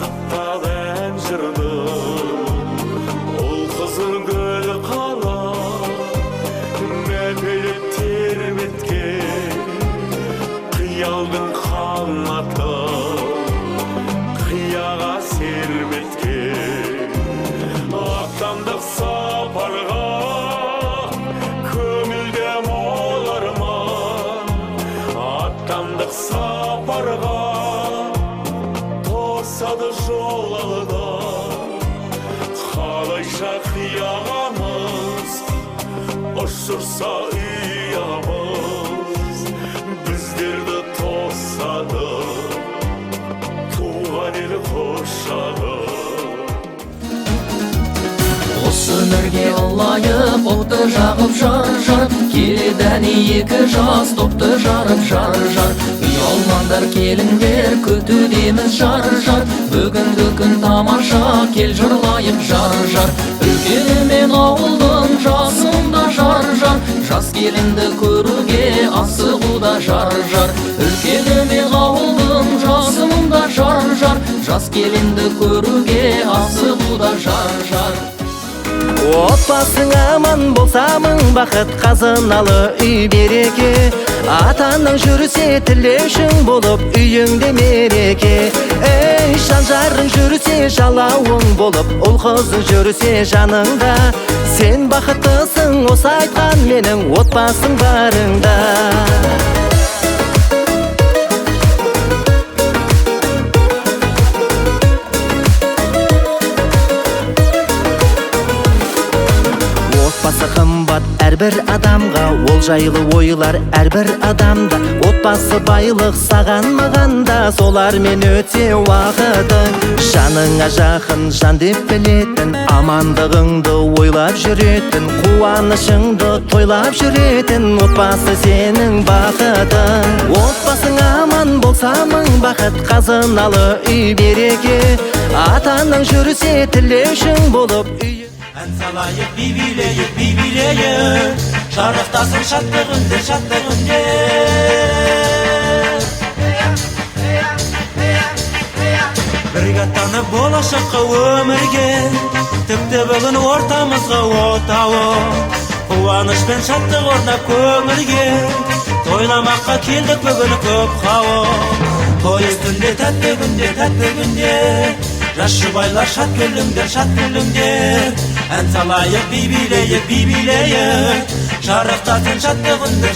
Азыртталын жырды ол қызыл гүл қала мәпелеп терметке қиялдың қанаты қияға серметке аттандық сапарға көңілде молар ма аттандық сапарға тосады жол алда қалайша қиямыз ұшырса ұямыз біздерді тосады туған ел құшағы осы өнерге лайық отты жағып жар келеді екі жас топты жарып жар ұялмаңдар келіңдер күтудеміз жар бүгінгі күн тамаша кел жырлайық жар үлкені ауылдың жасында жар жас келінді көруге асығуда жар үлкені ауылдың жасында жар жас келінді көруге асығуда жар Отбасың аман болса мың бақыт қазыналы үй береке атаның жүрсе тілеушің болып үйіңде мереке ей жан-жарың жүрсе жалауың болып ұл қызың жүрсе жаныңда сен бақыттысың осы айтқан менің отбасың барыңда Отбасы қымбат әрбір адамға ол жайлы ойлар әрбір адамда отбасы байлық саған мағанда солармен өте уақытың жаныңа жақын жан деп білетін амандығыңды ойлап жүретін қуанышыңды тойлап жүретін отбасы сенің бақытың отбасың аман болса мың бақыт қазыналы үй береке атаның жүрсе тілеушің болып ән салайық би билейік шарықтасын шаттығында бірге аттанып болашаққа өмірге тіпті бүгін ортамызға отауы қуаныш пен шаттық орнап көңілге тойламаққа келдік бүгін көп хауы той үстінде тәтті күнде жас жұбайлар шат күліңдер ән салайық би билейік шарықтасын шаттығында